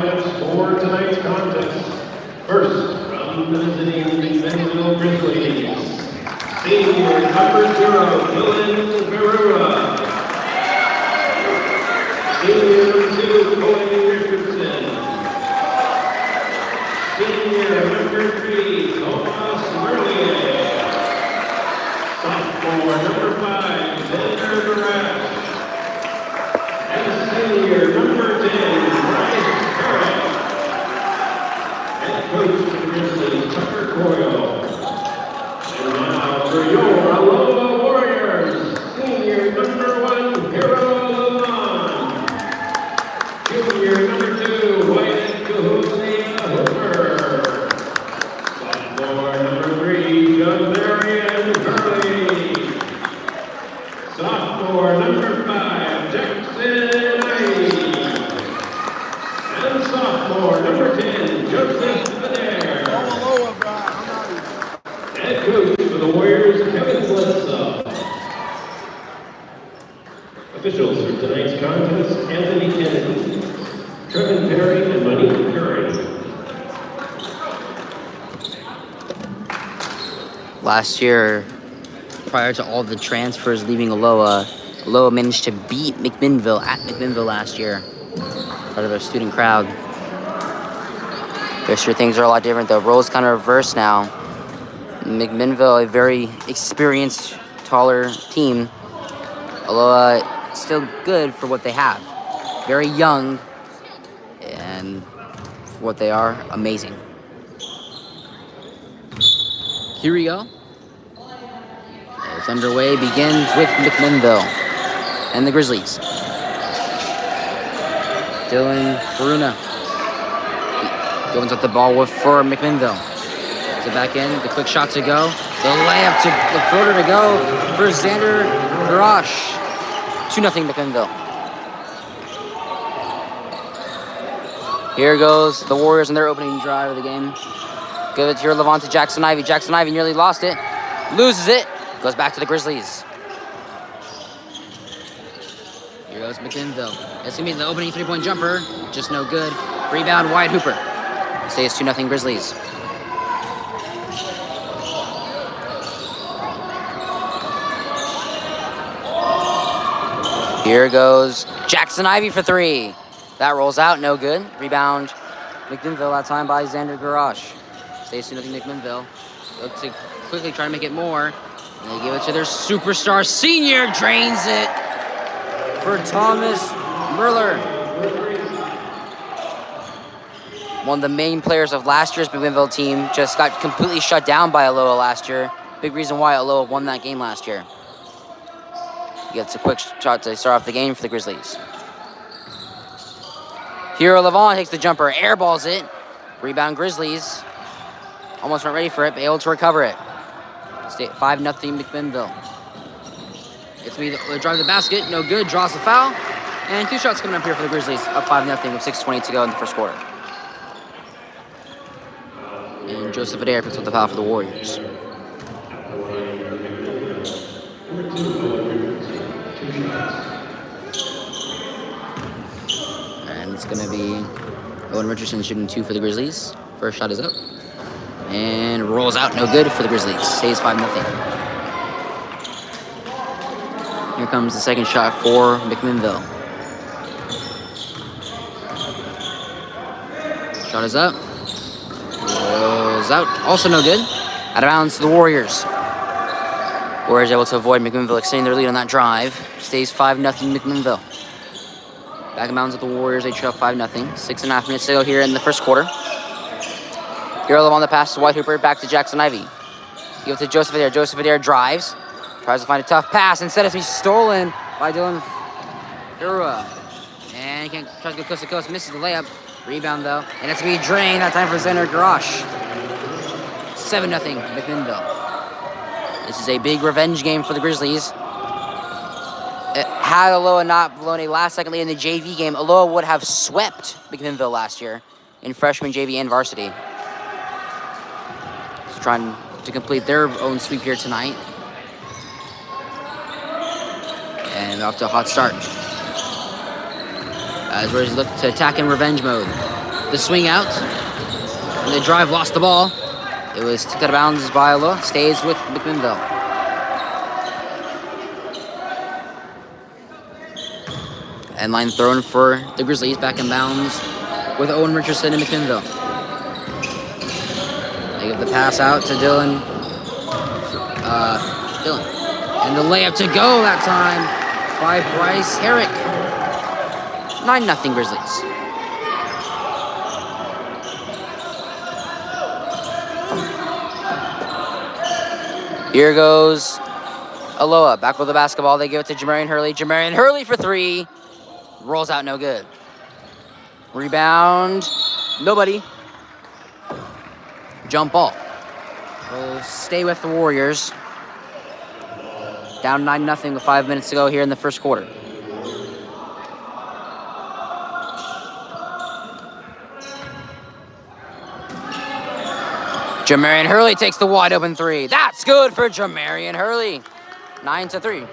For tonight's contest, first from the visiting McMinnville Grizzlies, senior number 0, Dylan Verua. Senior number 2, Cody Richardson. Senior number 3, Thomas Merlier. Sophomore number 5, Xander Barash. And senior number 10, coach of the Grizzlies, Tucker Coyle. And now for your Aloha Warriors, senior number 1, Hero Lamont. Junior number 2, Wyatt Kahuna Hooper. Sophomore number 3, John Marion Hurley. Sophomore number 5, Jackson Ivey. And sophomore number 10, Joseph head coach for the Warriors, Kevin Bledsoe. Officials for tonight's contest, Anthony Kennedy, Trevin Perry, and Monique Curry. Last year, prior to all the transfers leaving Aloha, Aloha managed to beat McMinnville at McMinnville last year in front of a student crowd. This year things are a lot different. The roles kind of reversed now. McMinnville, a very experienced, taller team. Aloha, still good for what they have. Very young, and for what they are, amazing. Here we go. It's underway, begins with McMinnville and the Grizzlies. Dylan Faruna goes up the ball for McMinnville. To back in, the quick shot to go. The layup to the floater to go for Xander Garage. 2-0 McMinnville. Here goes the Warriors in their opening drive of the game. Give it here, Levant to Jackson Ivey. Jackson Ivey nearly lost it. Loses it. Goes back to the Grizzlies. Here goes McMinnville. That's going to be the opening three-point jumper. Just no good. Rebound, Wyatt Hooper. Stays 2-0 Grizzlies. Here goes Jackson Ivey for 3. That rolls out, no good. Rebound, McMinnville that time by Xander Garage. Stays 2-0 McMinnville. Look to quickly try to make it more. And they give it to their superstar senior. Drains it for Thomas Merler. One of the main players of last year's McMinnville team just got completely shut down by Aloha last year. Big reason why Aloha won that game last year. He gets a quick shot to start off the game for the Grizzlies. Hero Levant takes the jumper, airballs it. Rebound Grizzlies. Almost not ready for it, but able to recover it. Stay 5-0 McMinnville. It's me that drives the basket, no good, draws the foul. And 2 shots coming up here for the Grizzlies, up 5-0 with 6:20 to go in the first quarter. And Joseph Adair picks up the foul for the Warriors. And it's going to be Owen Richardson shooting 2 for the Grizzlies. First shot is up. And rolls out, no good for the Grizzlies. Stays 5-0. Here comes the second shot for McMinnville. Shot is up. Rolls out, also no good. Out of bounds to the Warriors. Warriors able to avoid McMinnville extending their lead on that drive. Stays 5-0 McMinnville. Back in bounds with the Warriors, they trail 5-0. 6.5 minutes to go here in the first quarter. Hero on the pass to Wyatt Hooper, back to Jackson Ivey. Give it to Joseph Adair. Joseph Adair drives. Tries to find a tough pass. Instead it's stolen by Dylan Faruna. And he tries to go coast to coast. Misses the layup. Rebound though. And it's going to be drained. That time for Xander Garage. 7-0 McMinnville. This is a big revenge game for the Grizzlies. Had Aloha not blown a last-second lead in the JV game, Aloha would have swept McMinnville last year in freshman, JV, and varsity. So trying to complete their own sweep here tonight. And off to a hot start. As Warriors look to attack in revenge mode. the swing out. And the drive lost the ball. It was tipped out of bounds by Aloha. Stays with McMinnville. End line thrown for the Grizzlies. Back in bounds with Owen Richardson and McMinnville. They give the pass out to Dylan. And the layup to go that time by Bryce Herrick. 9-0 Grizzlies. Here goes Aloha. Back with the basketball. They give it to Jamarian Hurley. Jamarian Hurley for three. Rolls out no good. Rebound. Nobody. Jump ball. We'll stay with the Warriors. Down 9-0 with 5 minutes to go here in the first quarter. Jamarian Hurley takes the wide open three. That's good for Jamarian Hurley. 9-3.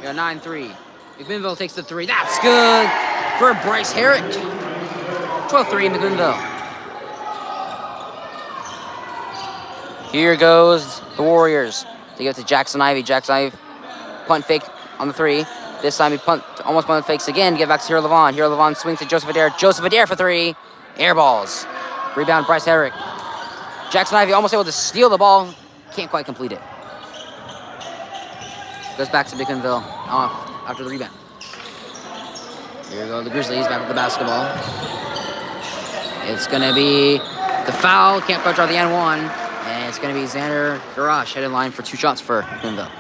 Yeah, 9-3. McMinnville takes the three. That's good for Bryce Herrick. 12-3 McMinnville. Here goes the Warriors. They give it to Jackson Ivey. Jackson Ivey punt fake on the three. This time he almost punt fakes again. Give back to Hero Levon. Hero Levon swings to Joseph Adair. Joseph Adair for three. Air balls. Rebound Bryce Herrick. Jackson Ivey almost able to steal the ball. Can't quite complete it. Goes back to McMinnville off after the rebound. Here go the Grizzlies back with the basketball. It's going to be the foul. Can't quite draw the N1. And it's going to be Xander Garash headed line for two shots for McMinnville.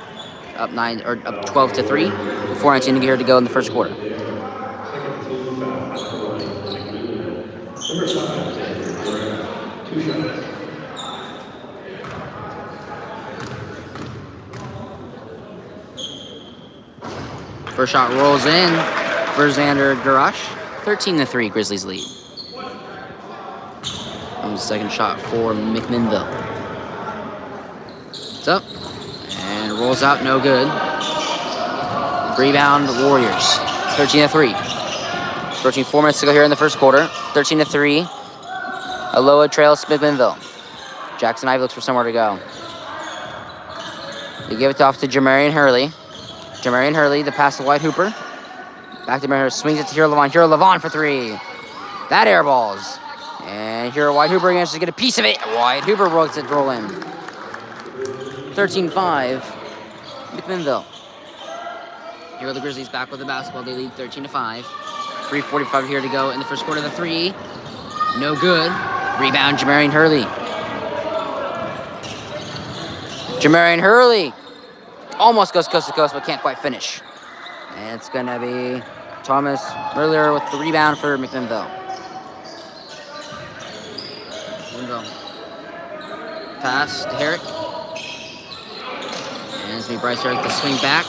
Up 12-3. 4:19 here to go in the first quarter. First shot rolls in for Xander Garash. 13-3 Grizzlies lead. And the second shot for McMinnville. It's up. And rolls out, no good. Rebound, Warriors. 13-3. 4 minutes to go here in the first quarter. 13-3. Aloha trails McMinnville. Jackson Ivey looks for somewhere to go. They give it off to Jamarian Hurley. Jamarian Hurley, the pass to White Hooper. Back to Jamarian Hurley, swings it to Hero Levon. Hero Levon for three. That air balls. And here White Hooper manages to get a piece of it. White Hooper works it roll in. 13-5, McMinnville. Here are the Grizzlies back with the basketball. They lead 13-5. 3:45 here to go in the first quarter. The three, no good. Rebound, Jamarian Hurley. Jamarian Hurley almost goes coast to coast, but can't quite finish. And it's going to be Thomas Merlier with the rebound for McMinnville. Pass to Herrick. And it's going to be Bryce Herrick to swing back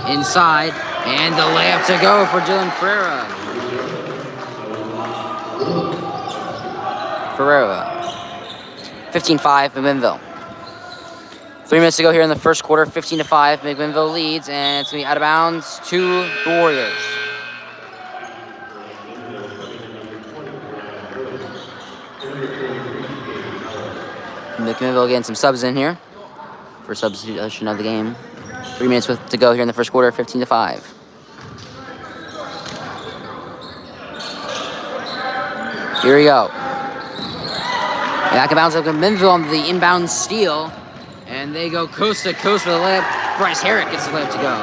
inside. And the layup to go for Dylan Ferreira. 15-5, McMinnville. 3 minutes to go here in the first quarter. 15-5, McMinnville leads, and it's going to be out of bounds to the Warriors. McMinnville getting some subs in here for substitution of the game. 3 minutes to go here in the first quarter. 15-5. Here we go. Back of bounds of McMinnville on the inbound steal. And they go coast to coast for the layup. Bryce Herrick gets the layup to go.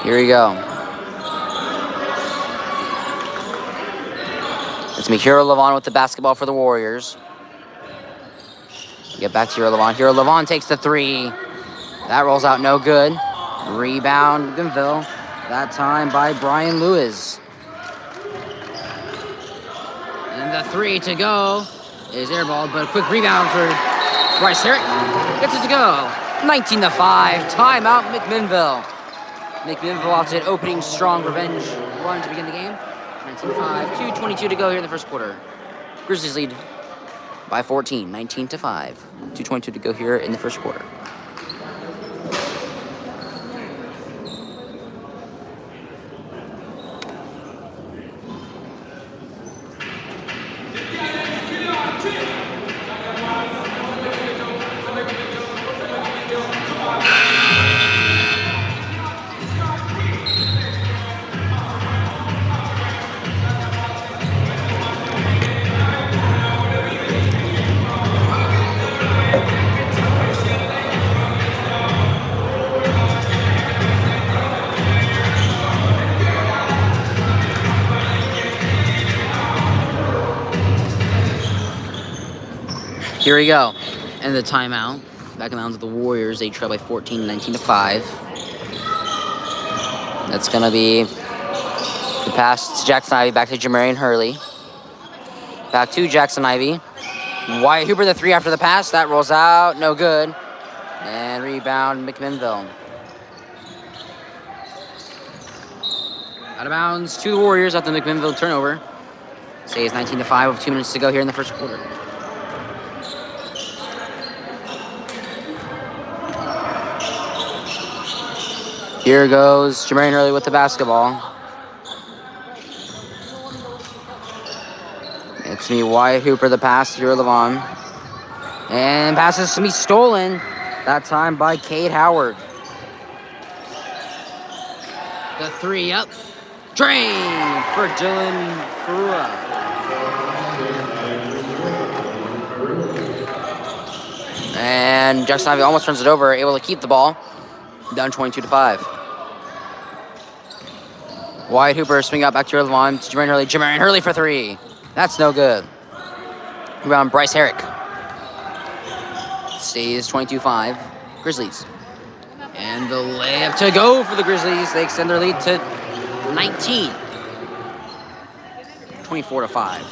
Here we go. It's Hero Levon with the basketball for the Warriors. Get back to Hero Levon. Hero Levon takes the three. That rolls out no good. Rebound, McMinnville. That time by Brian Lewis. And the three to go is airballed, but a quick rebound for Bryce Herrick. Gets it to go. 19-5. Timeout, McMinnville. McMinnville off to an opening strong revenge run to begin the game. 19-5. 2:22 to go here in the first quarter. Grizzlies lead by 14, 19-5. 2:22 to go here in the first quarter. Here we go. And the timeout. Back in the mounds of the Warriors. They trail by 14, 19-5. That's going to be the pass to Jackson Ivy. Back to Jamarian Hurley. Back to Jackson Ivy. Wyatt Hooper, the three after the pass. That rolls out. No good. And rebound, McMinnville. Out of bounds to the Warriors after the McMinnville turnover. Stays 19-5 with 2 minutes to go here in the first quarter. Here goes Jamarian Hurley with the basketball. It's me, Wyatt Hooper, the pass to Levon. And passes to me stolen. That time by Cade Howard. The three up. Drain for Dylan Furua. And Jackson Ivy almost turns it over, able to keep the ball. Down 22-5. Wyatt Hooper swing out back to Levon to Jamarian Hurley. Jamarian Hurley for three. That's no good. Rebound Bryce Herrick. Stays 22-5. Grizzlies. And the layup to go for the Grizzlies. They extend their lead to 19. 24-5.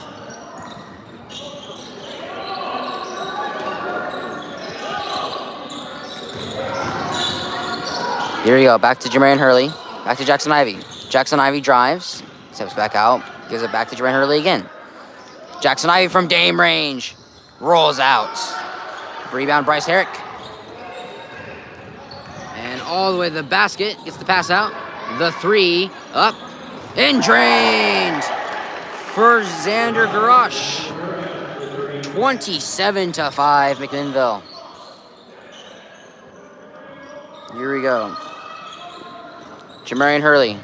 Here we go. Back to Jamarian Hurley. Back to Jackson Ivy. Jackson Ivy drives. Steps back out. Gives it back to Jamarian Hurley again. Jackson Ivy from Dame range. Rolls out. Rebound Bryce Herrick. And all the way to the basket. Gets the pass out. The three. Up. And drained. For Xander Garash. 27-5 McMinnville. Here we go. Jamarian Hurley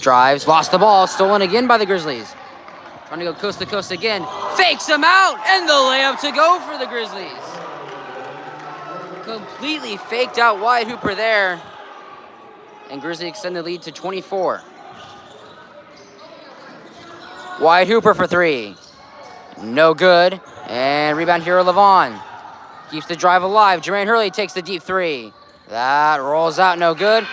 drives, lost the ball, stolen again by the Grizzlies. Trying to go coast to coast again. Fakes him out, and the layup to go for the Grizzlies. Completely faked out Wyatt Hooper there. And Grizzlies extend the lead to 24. Wyatt Hooper for three. No good. And rebound here, Levon. Keeps the drive alive. Jamarian Hurley takes the deep three. That rolls out, no good.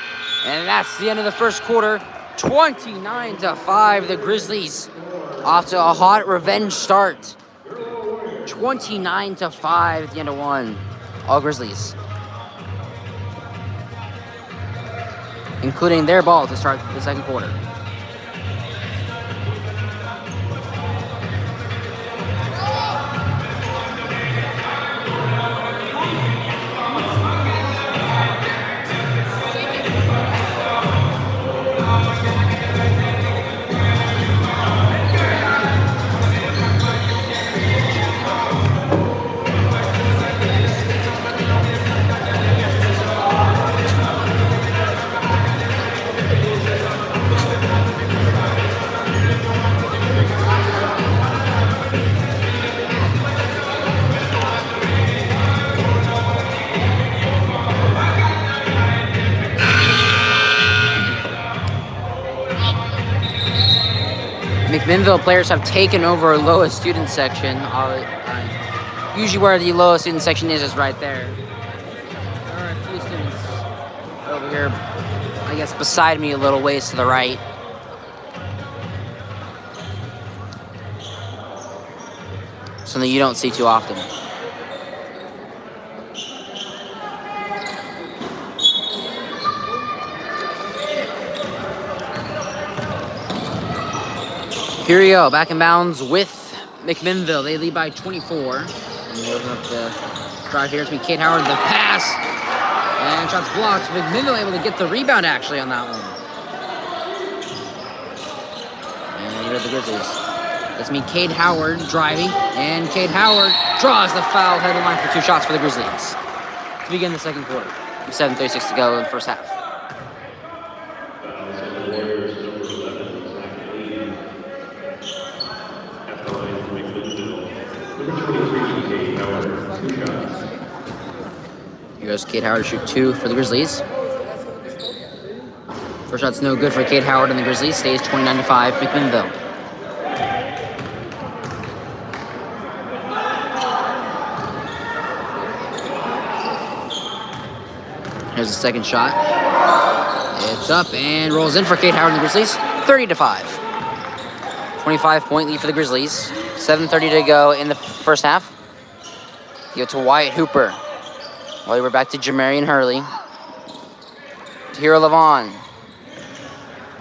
And that's the end of the first quarter. 29-5, the Grizzlies off to a hot revenge start. 29-5 at the end of one. All Grizzlies. Including their ball to start the second quarter. McMinnville players have taken over Aloha student section. Usually where the Aloha student section is right there. There are a few students over here, I guess, beside me a little ways to the right. Something you don't see too often. Here we go, back in bounds with McMinnville. They lead by 24. And we open up the drive here. It's going to be Kate Howard, the pass. And shots blocked. McMinnville able to get the rebound, actually, on that one. And here are the Grizzlies. That's me, Kate Howard driving. And Kate Howard draws the foul head line for 2 shots for the Grizzlies to begin the second quarter. 7:36 to go in the first half. Here goes Kate Howard to shoot 2 for the Grizzlies. First shot's no good for Kate Howard and the Grizzlies. Stays 29-5, McMinnville. Here's the second shot. It's up and rolls in for Kate Howard and the Grizzlies. 30-5. 25-point lead for the Grizzlies. 7:30 to go in the first half. You go to Wyatt Hooper. Well, we're back to Jamarian Hurley. To Hero Levon.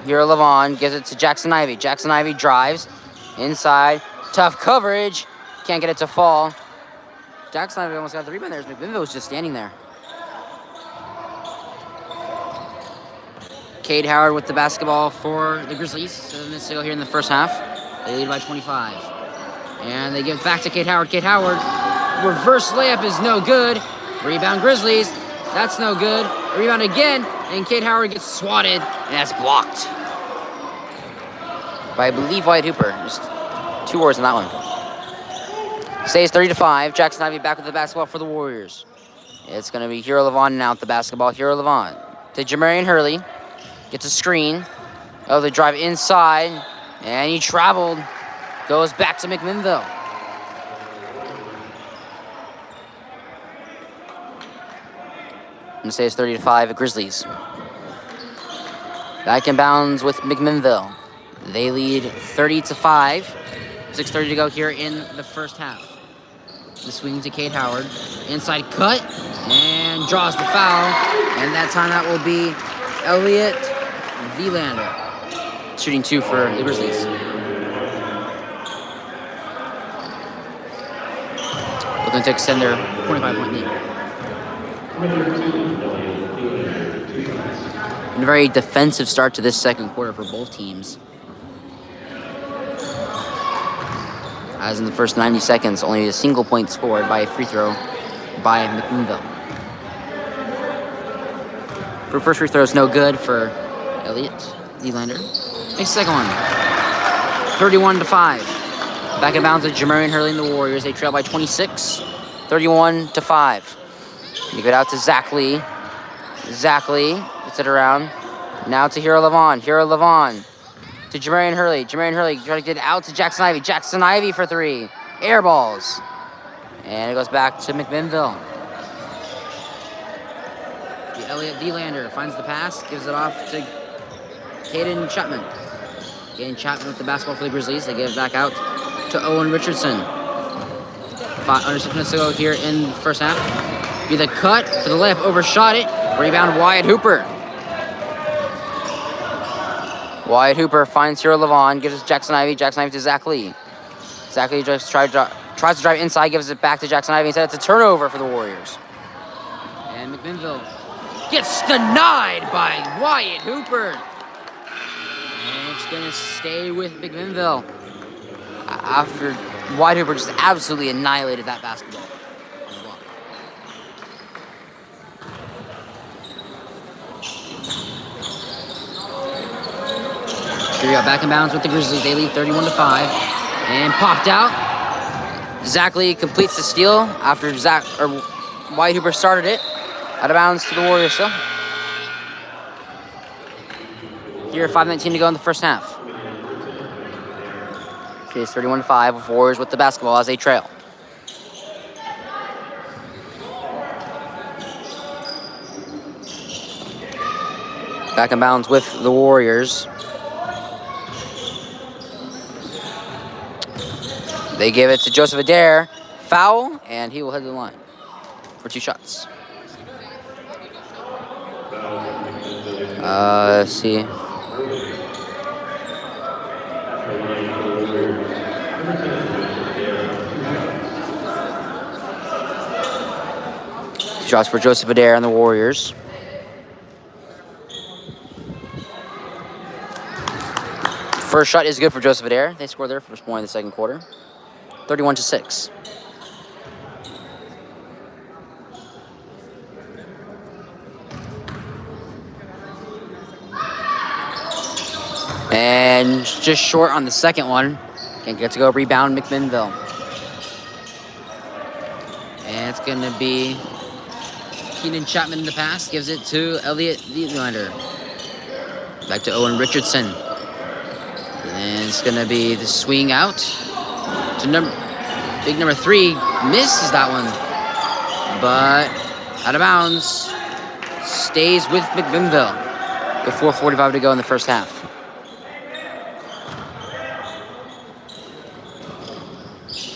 Hero Levon gives it to Jackson Ivey. Jackson Ivey drives inside. Tough coverage. Can't get it to fall. Jackson Ivey almost got the rebound there. McMinnville was just standing there. Kate Howard with the basketball for the Grizzlies. 7 minutes to go here in the first half. They lead by 25. And they give it back to Kate Howard. Kate Howard. Reverse layup is no good. Rebound Grizzlies. That's no good. Rebound again. And Kate Howard gets swatted. And that's blocked by, I believe, Wyatt Hooper. Just 2 words on that one. Stays 30-5. Jackson Ivey back with the basketball for the Warriors. It's going to be Hero Levon now with the basketball. Hero Levon to Jamarian Hurley. Gets a screen. Oh, they drive inside. And he traveled. Goes back to McMinnville. And it stays 30-5 at Grizzlies. Back in bounds with McMinnville. They lead 30-5. 6:30 to go here in the first half. The swing to Kate Howard. Inside cut. And draws the foul. And that time that will be Elliot Vielander. Shooting 2 for the Grizzlies. Looking to extend their 25-point lead. And a very defensive start to this second quarter for both teams. As in the first 90 seconds, only a single point scored by a free throw by McMinnville. For first free throw is no good for Elliot Vielander. Makes the second one. 31-5. Back in bounds with Jamarian Hurley and the Warriors. They trail by 26. 31-5. You get out to Zach Lee. Zach Lee gets it around. Now to Hero Levon. Hero Levon to Jamarian Hurley. Jamarian Hurley trying to get it out to Jackson Ivey. Jackson Ivey for 3. Air balls. And it goes back to McMinnville. Elliot Vielander finds the pass. Gives it off to Caden Chapman. Caden Chapman with the basketball for the Grizzlies. They give it back out to Owen Richardson. 5 minutes to go here in the first half. Be the cut for the layup. Overshot it. Rebound Wyatt Hooper. Wyatt Hooper finds Hero Levon. Gives it to Jackson Ivey. Jackson Ivey to Zach Lee. Zach Lee just tries to drive inside. Gives it back to Jackson Ivey. Instead, it's a turnover for the Warriors. And McMinnville gets denied by Wyatt Hooper. And it's going to stay with McMinnville. After Wyatt Hooper just absolutely annihilated that basketball. Here we go, back in bounds with the Grizzlies. They lead 31-5. And popped out. Zach Lee completes the steal after Wyatt Hooper started it. Out of bounds to the Warriors still. Here, 5:19 to go in the first half. Okay, it's 31-5 with Warriors with the basketball as they trail. Back in bounds with the Warriors. They give it to Joseph Adair. Foul, and he will head to the line for 2 shots. Let's see. Shots for Joseph Adair and the Warriors. First shot is good for Joseph Adair. They scored their first point in the second quarter. 31-6. And just short on the second one. Can't get to go rebound McMinnville. And it's going to be Keenan Chapman in the pass. Gives it to Elliot Dietlander. Back to Owen Richardson. And it's going to be the swing out to big number 3. Misses that one. But out of bounds. Stays with McMinnville. With 4:45 to go in the first half.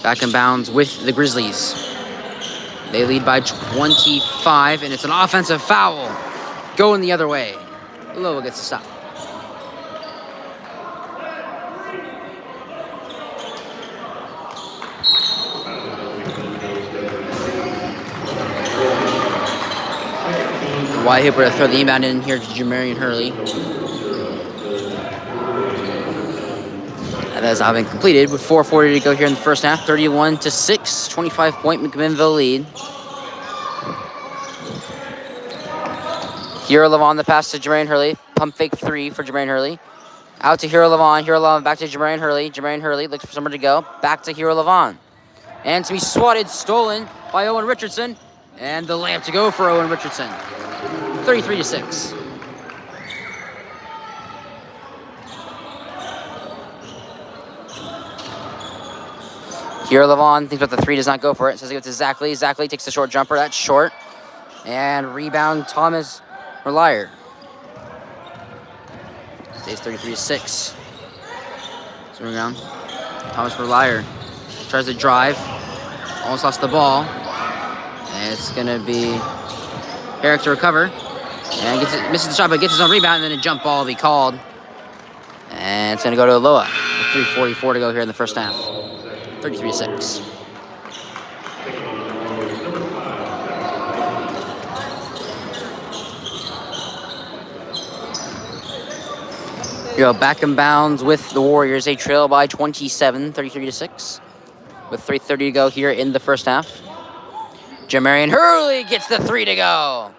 Back in bounds with the Grizzlies. They lead by 25, and it's an offensive foul. Going the other way. Aloha gets a stop. Wide Hooper to throw the inbound in here to Jamarian Hurley. That has now been completed with 4:40 to go here in the first half. 31-6, 25-point McMinnville lead. Hero Levon the pass to Jamarian Hurley. Pump fake 3 for Jamarian Hurley. Out to Hero Levon. Hero Levon back to Jamarian Hurley. Jamarian Hurley looks for somewhere to go. Back to Hero Levon. And to be swatted, stolen by Owen Richardson. And the layup to go for Owen Richardson. 33-6. Hero Levon thinks about the 3, does not go for it. Says he goes to Zachley. Zachley takes the short jumper. That's short. And rebound Thomas Relier. Stays 33-6. Swing around. Thomas Relier tries to drive. Almost lost the ball. And it's going to be Herrick to recover. And misses the shot, but gets his own rebound. And then a jump ball will be called. And it's going to go to Aloha. With 3:44 to go here in the first half. 33-6. Here we go, back in bounds with the Warriors. They trail by 27, 33-6. With 3:30 to go here in the first half. Jamarian Hurley gets the 3 to go.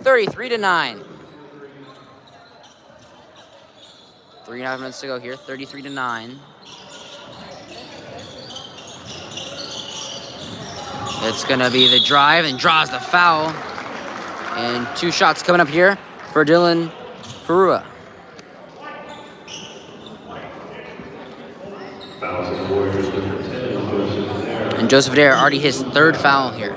33-9. 3.5 minutes to go here, 33-9. It's going to be the drive and draws the foul. And 2 shots coming up here for Dylan Ferrua. And Joseph Adair already his 3rd foul here.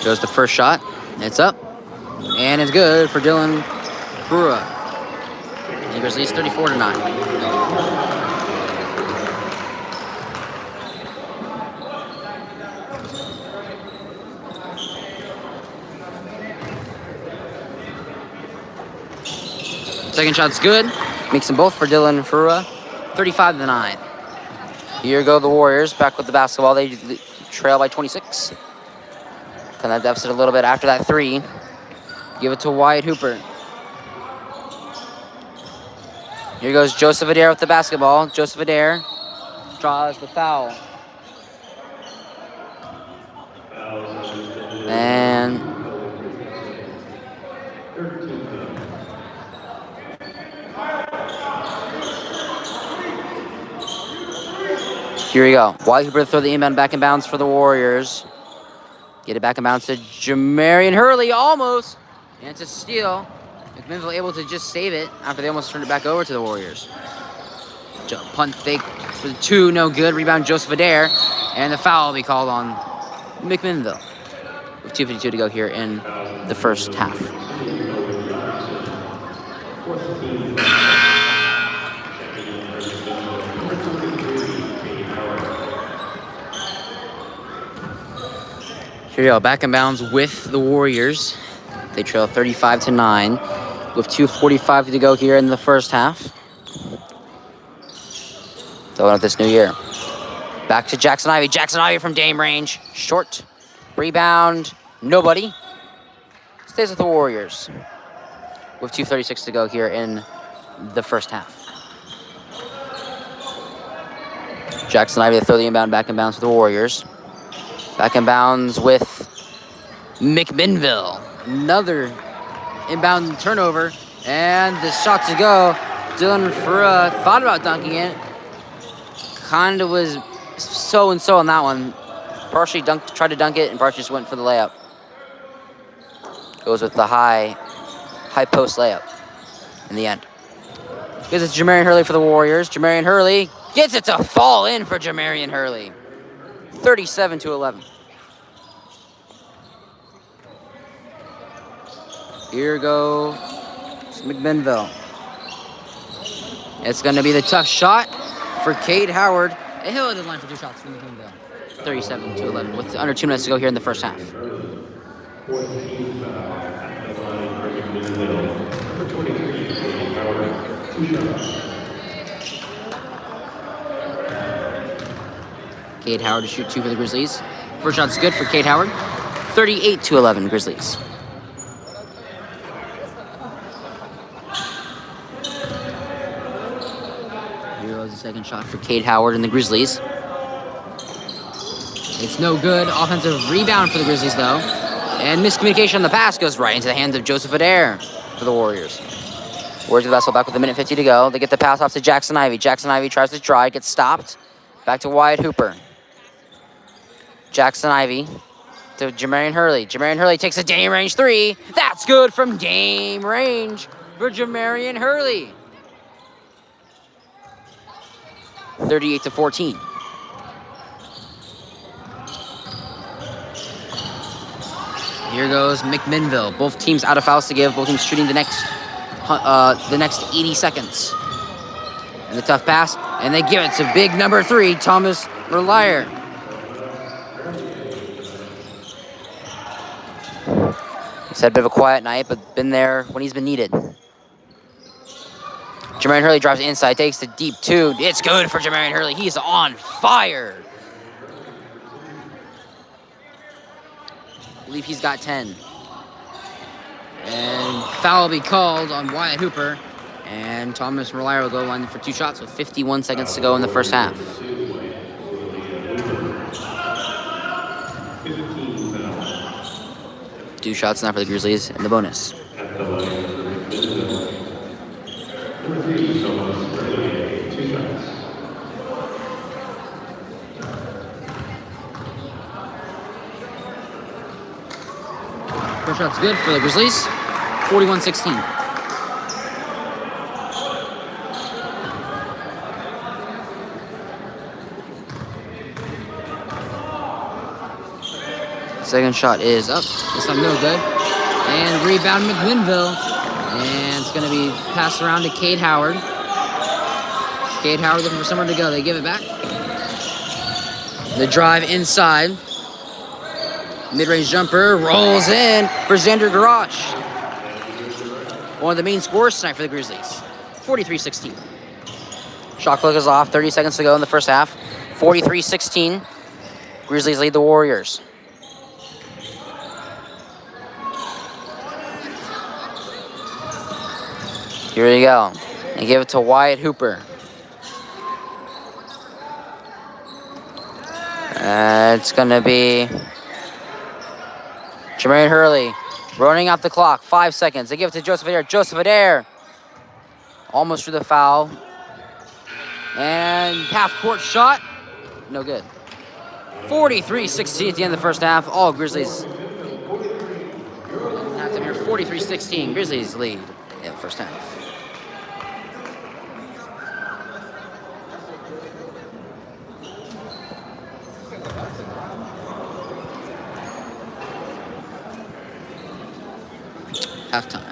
Goes the first shot. It's up. And it's good for Dylan Ferrua. The Grizzlies 34-9. Second shot's good. Makes them both for Dylan Ferrua. 35-9. Here go the Warriors back with the basketball. They trail by 26. Cut that deficit a little bit after that 3. Give it to Wyatt Hooper. Here goes Joseph Adair with the basketball. Joseph Adair draws the foul. And here we go. Wyatt Hooper to throw the inbound back in bounds for the Warriors. Get it back in bounds to Jamarian Hurley, almost. And it's a steal. McMinnville able to just save it after they almost turned it back over to the Warriors. Punt fake for the 2, no good. Rebound Joseph Adair. And the foul will be called on McMinnville. With 2:52 to go here in the first half. Here we go, back in bounds with the Warriors. They trail 35-9 with 2:45 to go here in the first half. Throwing up this new year. Back to Jackson Ivey. Jackson Ivey from Dame range. Short. Rebound. Nobody. Stays with the Warriors. With 2:36 to go here in the first half. Jackson Ivey to throw the inbound back in bounds for the Warriors. Back in bounds with McMinnville. Another inbound turnover. And the shot to go. Dylan Furra thought about dunking it. Kind of was so-and-so on that one. Partially tried to dunk it and partially just went for the layup. Goes with the high post layup in the end. Gives it to Jamarian Hurley for the Warriors. Jamarian Hurley gets it to fall in for Jamarian Hurley. 37-11. Here goes McMinnville. It's going to be the tough shot for Cade Howard. And he'll hit the line for 2 shots from McMinnville. 37-11 with under 2 minutes to go here in the first half. 14 foul at the line for McMinnville. Number 23, Cade Howard, 2 shots. Cade Howard to shoot 2 for the Grizzlies. First shot's good for Cade Howard. 38-11 Grizzlies. Here goes the second shot for Cade Howard and the Grizzlies. It's no good. Offensive rebound for the Grizzlies, though. And miscommunication on the pass goes right into the hands of Joseph Adair for the Warriors. Warriors get the basketball back with 1:50 to go. They get the pass off to Jackson Ivey. Jackson Ivey tries to try, gets stopped. Back to Wyatt Hooper. Jackson Ivey to Jamarian Hurley. Jamarian Hurley takes a Dame range 3. That's good from Dame range for Jamarian Hurley. 38-14. Here goes McMinnville. Both teams out of fouls to give. Both teams shooting the next 80 seconds. And the tough pass, and they give it to big number 3, Thomas Merlier. He's had a bit of a quiet night, but been there when he's been needed. Jamarian Hurley drives inside, takes the deep 2. It's good for Jamarian Hurley. He's on fire. I believe he's got 10. And foul will be called on Wyatt Hooper. And Thomas Merlier will go line for 2 shots with 51 seconds to go in the first half. 2 shots now for the Grizzlies and the bonus. First shot's good for the Grizzlies. 41-16. Second shot is up. This time no good. And rebound McMinnville. And it's going to be passed around to Cade Howard. Cade Howard looking for somewhere to go. They give it back. The drive inside. Mid-range jumper rolls in for Xander Garage. One of the main scorers tonight for the Grizzlies. 43-16. Shot clock is off. 30 seconds to go in the first half. 43-16. Grizzlies lead the Warriors. Here we go. They give it to Wyatt Hooper. It's going to be Jamarian Hurley running out the clock. 5 seconds. They give it to Joseph Adair. Joseph Adair almost threw the foul. And half-court shot. No good. 43-16 at the end of the first half. All Grizzlies. 43-16. Grizzlies lead in the first half. Halftime.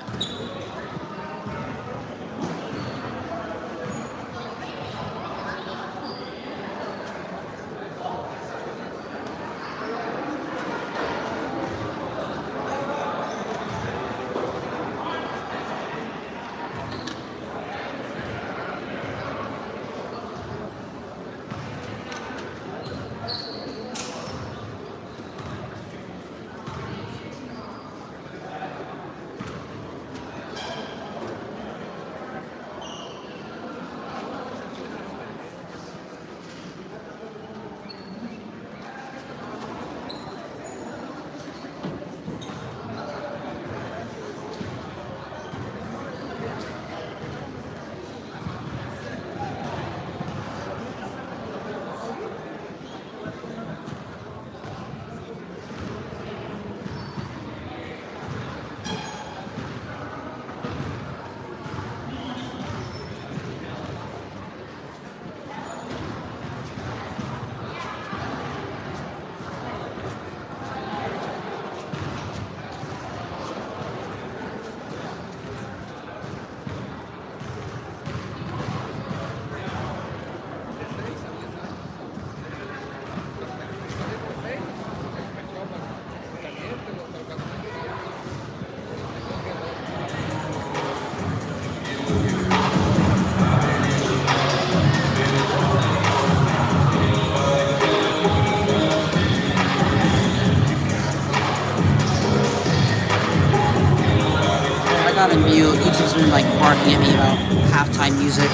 has been like barking at me about halftime music.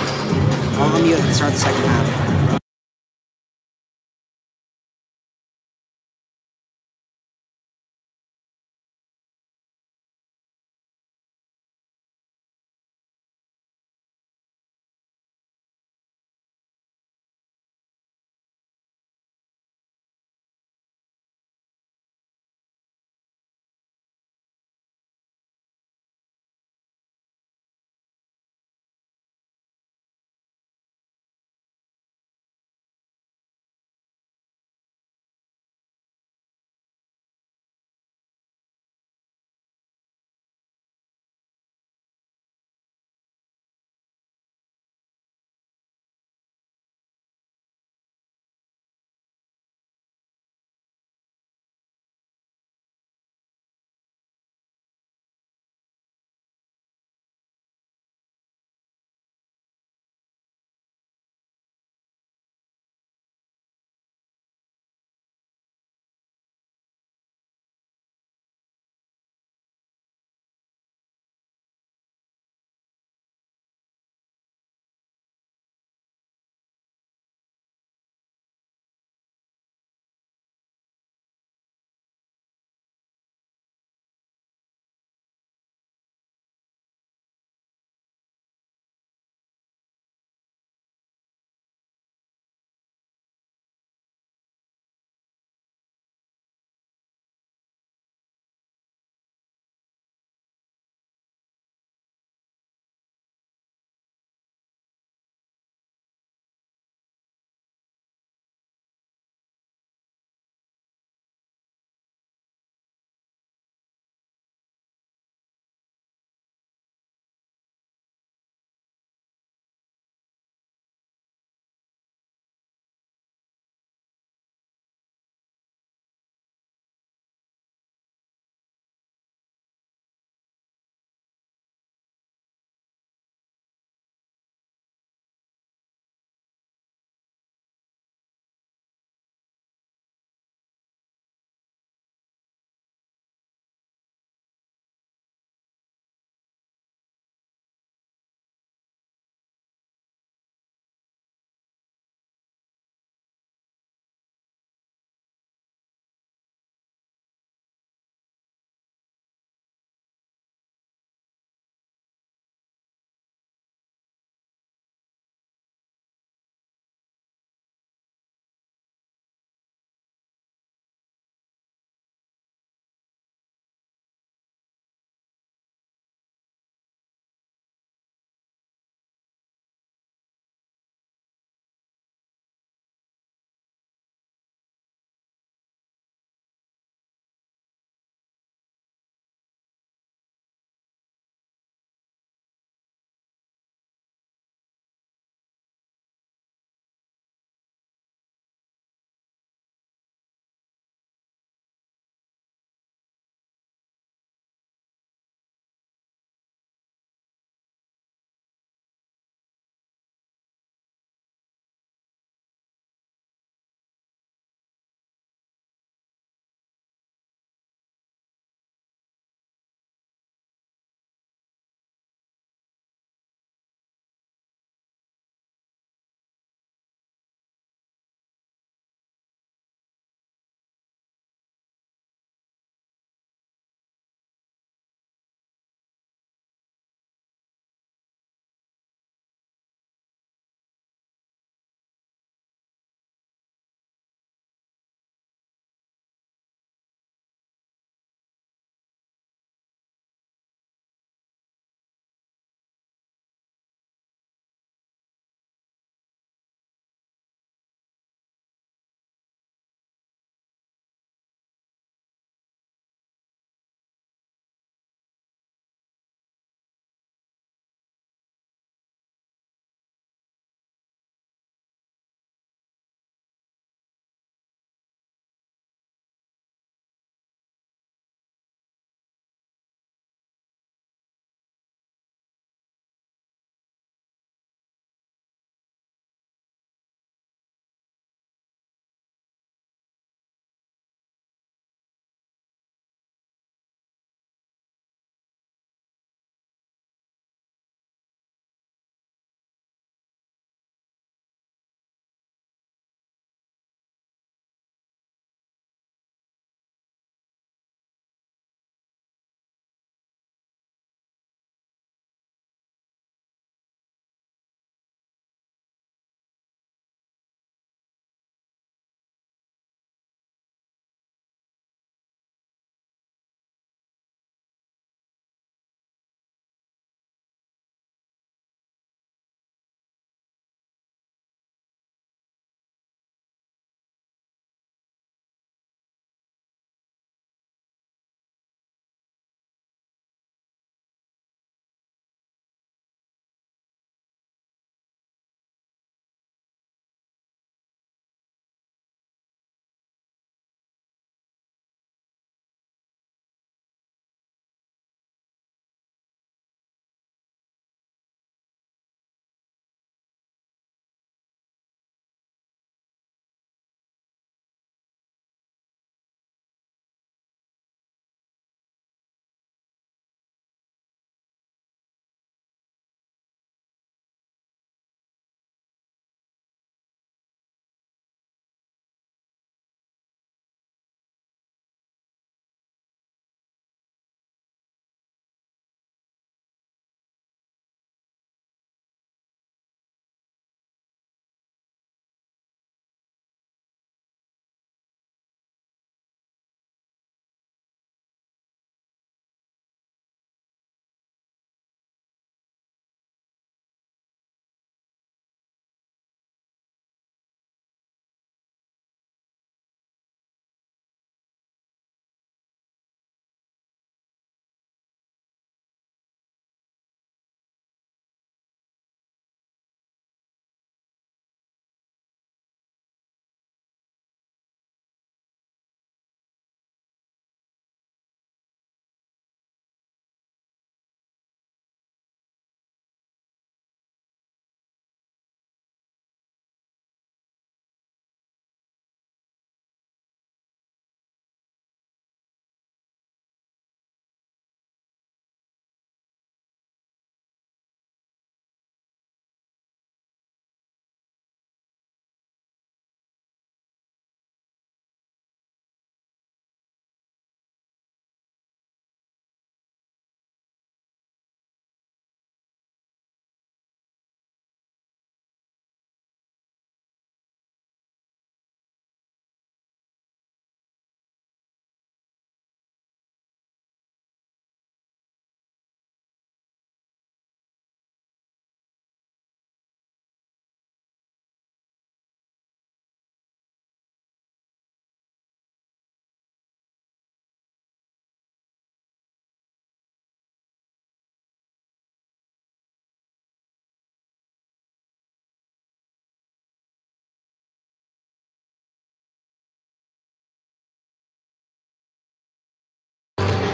I'll mute it and start the second half.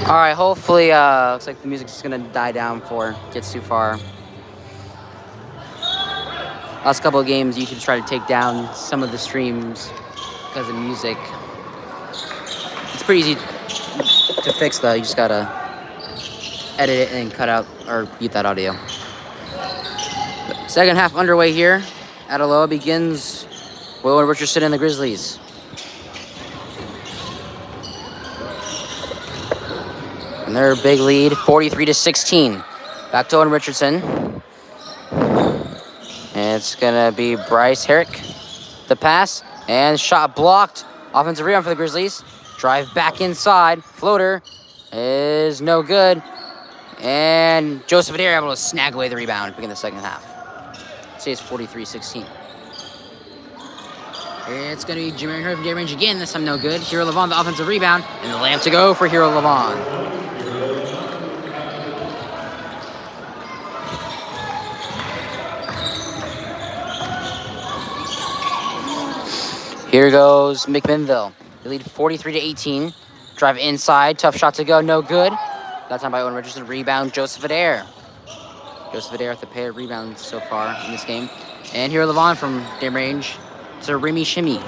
All right, hopefully, looks like the music's gonna die down before it gets too far. Last couple of games, YouTube's tried to take down some of the streams because of music. It's pretty easy to fix though. You just gotta edit it and cut out or mute that audio. Second half underway here at Aloha begins Will and Richardson and the Grizzlies. And their big lead, 43-16. Back to Owen Richardson. And it's gonna be Bryce Herrick. The pass and shot blocked. Offensive rebound for the Grizzlies. Drive back inside. Floater is no good. And Joseph Adair able to snag away the rebound, begin the second half. Say it's 43-16. It's going to be Jermaine Hurley from day range again. This time no good. Hero Levon, the offensive rebound. And the layup to go for Hero Levon. Here goes McMinnville. They lead 43-18. Drive inside. Tough shot to go. No good. That time by Owen Richardson. Rebound, Joseph Adair. Joseph Adair with the pair of rebounds so far in this game. And here Levon from dim range to Remy Shimmy.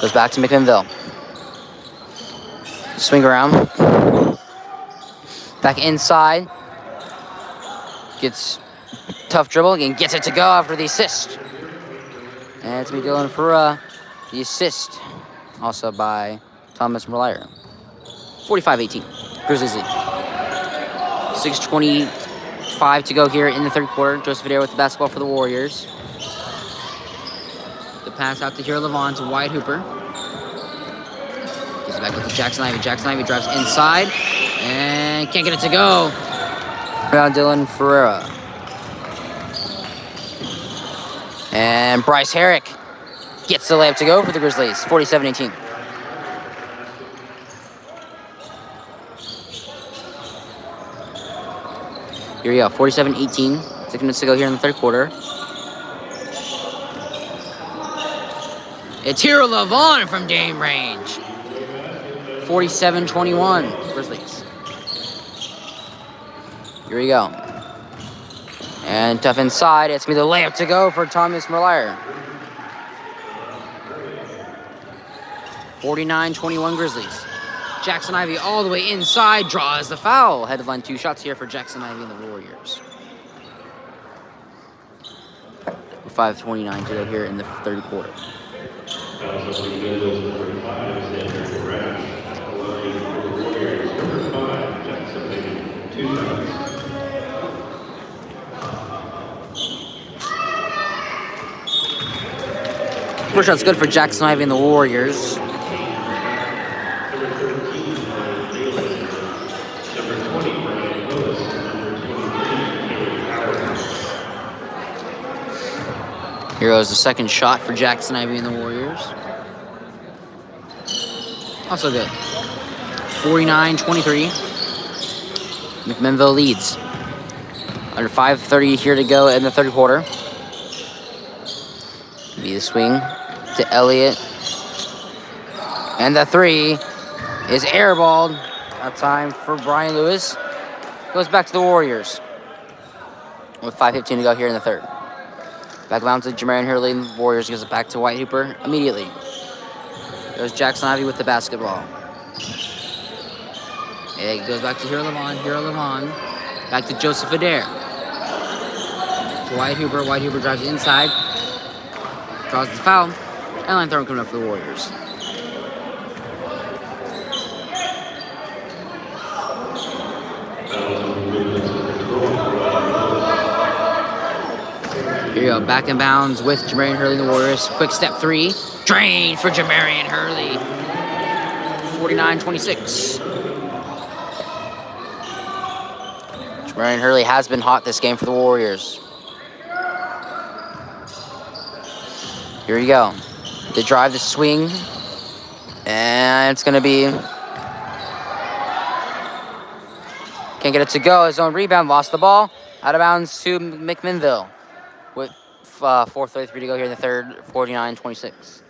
Goes back to McMinnville. Swing around. Back inside. Gets tough dribble and gets it to go after the assist. And it's going to be going for the assist. Also by Thomas Merlier. 45-18. Grizzlies lead. 6:25 to go here in the third quarter. Joseph Adair with the basketball for the Warriors. The pass out to Hero Levon to Wyatt Hooper. Gives it back up to Jackson Ivey. Jackson Ivey drives inside and can't get it to go. Around Dylan Ferreira. And Bryce Herrick gets the layup to go for the Grizzlies. 47-18. Here we go, 47-18. 6 minutes to go here in the third quarter. It's Hero Levon from game range. 47-21, Grizzlies. Here we go. And tough inside. It's going to be the layup to go for Thomas Merlier. 49-21 Grizzlies. Jackson Ivey all the way inside, draws the foul. Headline 2 shots here for Jackson Ivey and the Warriors. 5:29 to go here in the third quarter. First shot's good for Jackson Ivey and the Warriors. Here goes the second shot for Jackson Ivey and the Warriors. Also good. 49-23. McMinnville leads. Under 5:30 here to go in the third quarter. Be the swing to Elliott. And the three is airballed. That time for Brian Lewis. Goes back to the Warriors. With 5:15 to go here in the third. Back bounce to Jermaine Hurley. Warriors gives it back to Wyatt Hooper immediately. There's Jackson Ivey with the basketball. It goes back to Hero Levon. Hero Levon. Back to Joseph Adair. To Wyatt Hooper. Wyatt Hooper drives inside. Draws the foul. And line throw coming up for the Warriors. Here you go, back in bounds with Jermaine Hurley and the Warriors. Quick step three. Drain for Jermaine Hurley. 49-26. Jermaine Hurley has been hot this game for the Warriors. Here you go. The drive, the swing. And it's going to be... Can't get it to go. His own rebound, lost the ball. Out of bounds to McMinnville. With 4:33 to go here in the third, 49-26.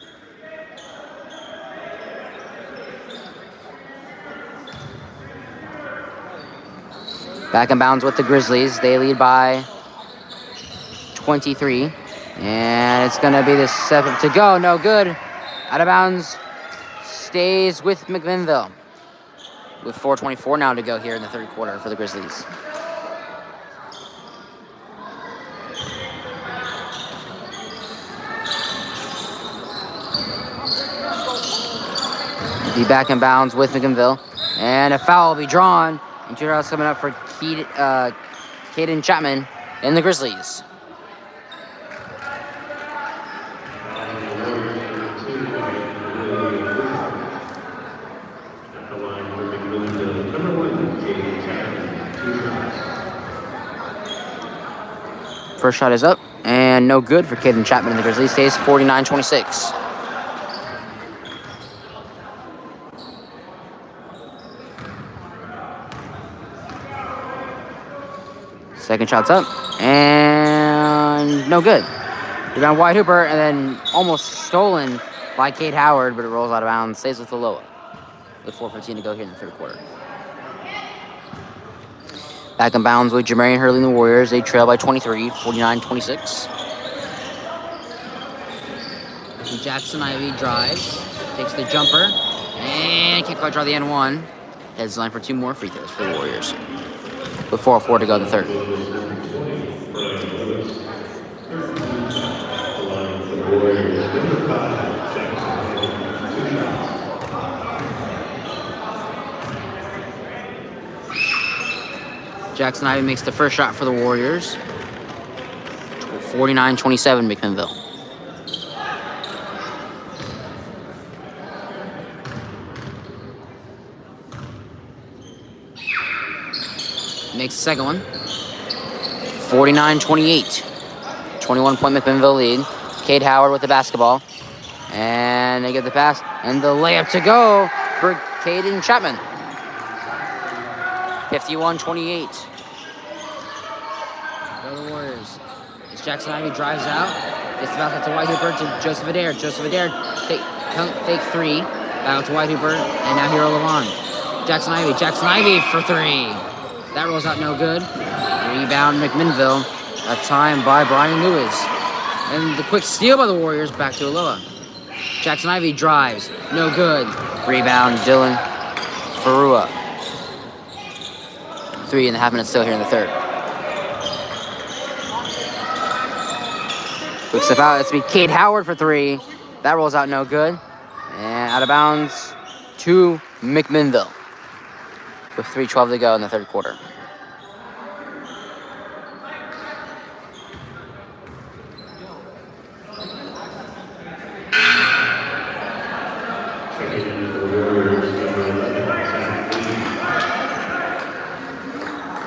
Back in bounds with the Grizzlies. They lead by 23. And it's going to be the 7 to go. No good. Out of bounds. Stays with McMinnville. With 4:24 now to go here in the third quarter for the Grizzlies. Be back in bounds with McMinnville. And a foul will be drawn. And 2 fouls coming up for Caden Chapman and the Grizzlies. First shot is up, and no good for Caden Chapman and the Grizzlies. Stays 49-26. Second shot's up, and no good. Rebound wide Hooper, and then almost stolen by Cade Howard, but it rolls out of bounds. Stays with Aloha. With 4:15 to go here in the third quarter. Back in bounds with Jamarian Hurley and the Warriors. They trail by 23, 49-26. Jackson Ivey drives, takes the jumper, and can't quite draw the N1. Heads line for 2 more free throws for the Warriors. With 4:04 to go in the third. Jackson Ivey makes the first shot for the Warriors. 49-27 McMinnville. Makes the second one. 49-28. 21-point McMinnville lead. Cade Howard with the basketball. And they get the pass and the layup to go for Caden Chapman. 51-28. Go the Warriors. As Jackson Ivey drives out. Gets the basket to White Hooper to Joseph Adair. Joseph Adair fake 3. Back to White Hooper. And now Hero Levon. Jackson Ivey for 3. That rolls out no good. Rebound McMinnville. A time by Brian Lewis. And the quick steal by the Warriors back to Aloha. Jackson Ivey drives. No good. Rebound Dylan Farua. 3.5 minutes still here in the third. Quick step out. It's be Cade Howard for 3. That rolls out no good. And out of bounds to McMinnville. With 3:12 to go in the third quarter.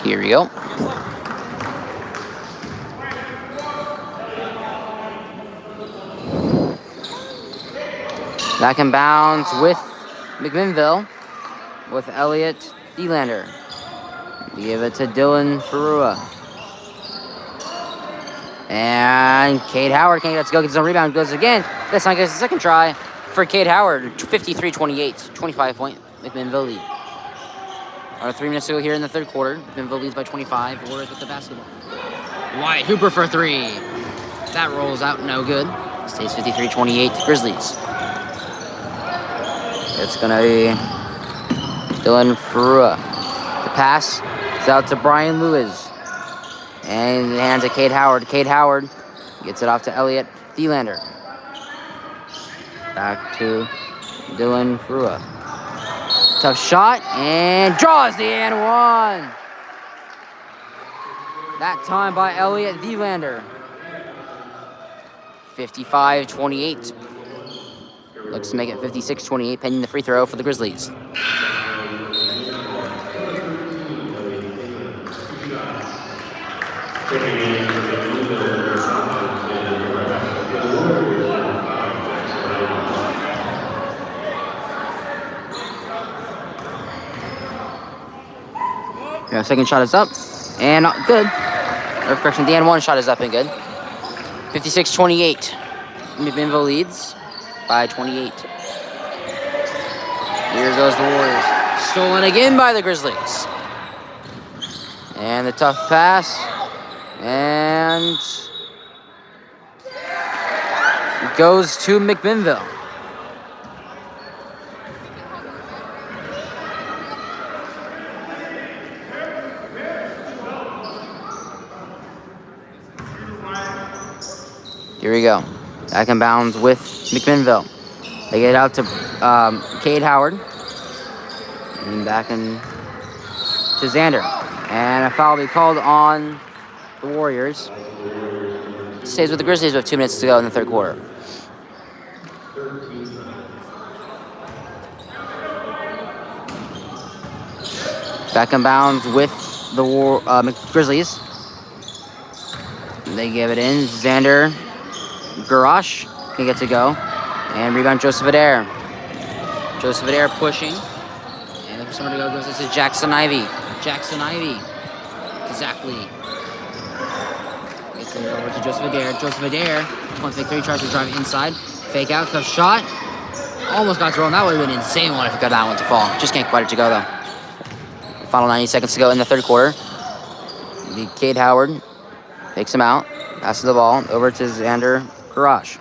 Here we go. Back in bounds with McMinnville with Elliott Delander. Give it to Dylan Farua. And Cade Howard can't get to go, gets a rebound, goes again. This time gets a second try for Cade Howard. 53-28, 25-point McMinnville lead. About 3 minutes to go here in the third quarter. McMinnville leads by 25. Warriors with the basketball. White Hooper for 3. That rolls out no good. Stays 53-28 Grizzlies. It's going to be Dylan Farua. The pass is out to Brian Lewis. And the hands to Cade Howard. Cade Howard gets it off to Elliott Thielander. Back to Dylan Farua. Tough shot and draws the and one. That time by Elliott Thielander. 55-28. Looks to make it 56-28, pending the free throw for the Grizzlies. Yeah, second shot is up and not good. Or correction, the N1 shot is up and good. 56-28. McMinnville leads by 28. Here goes the Warriors. Stolen again by the Grizzlies. And the tough pass. And it goes to McMinnville. Here we go. Back in bounds with McMinnville. They get out to Cade Howard. And back in to Xander. And a foul will be called on the Warriors. Stays with the Grizzlies with 2 minutes to go in the third quarter. Back in bounds with the Grizzlies. They give it in. Xander Garrosh can get to go. And rebound Joseph Adair. Joseph Adair pushing. And for someone to go goes to Jackson Ivey. Jackson Ivey to Zach Lee. Gets it over to Joseph Adair. Joseph Adair, 1-3, tries to drive inside. Fake out, tough shot. Almost got thrown. That would have been an insane one if it got that one to fall. Just can't quite it to go though. Final 90 seconds to go in the third quarter. Cade Howard takes him out. Passes the ball over to Xander Garrosh.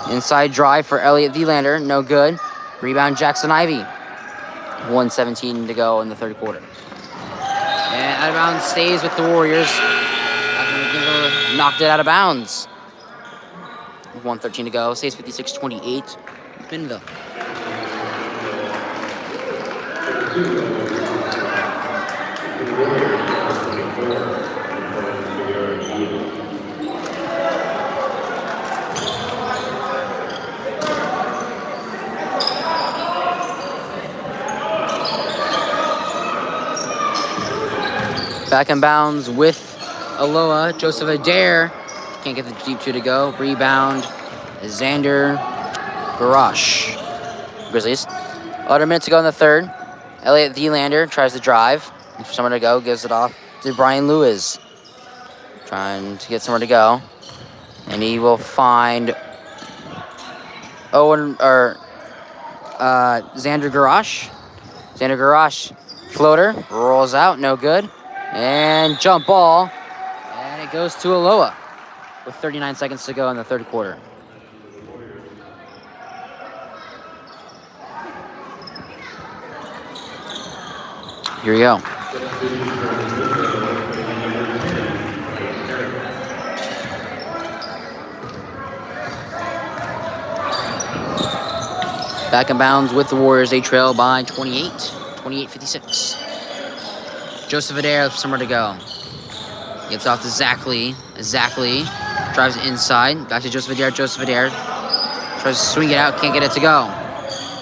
Inside drive for Elliot Vilander. No good. Rebound Jackson Ivey. 1:17 to go in the third quarter. And out of bounds stays with the Warriors. After McMinnville knocked it out of bounds. 1:13 to go. Stays 56-28. McMinnville. Back in bounds with Aloha. Joseph Adair can't get the deep two to go. Rebound Xander Garrosh. Grizzlies. 11 minutes to go in the third. Elliot Vilander tries to drive. For someone to go, gives it off to Brian Lewis. Trying to get somewhere to go. And he will find Xander Garrosh. Xander Garrosh, floater, rolls out, no good. And jump ball. And it goes to Aloha with 39 seconds to go in the third quarter. Here we go. Back in bounds with the Warriors. They trail by 28-56. Joseph Adair, somewhere to go. Gets off to Zach Lee. Zach Lee drives inside. Back to Joseph Adair. Joseph Adair tries to swing it out. Can't get it to go.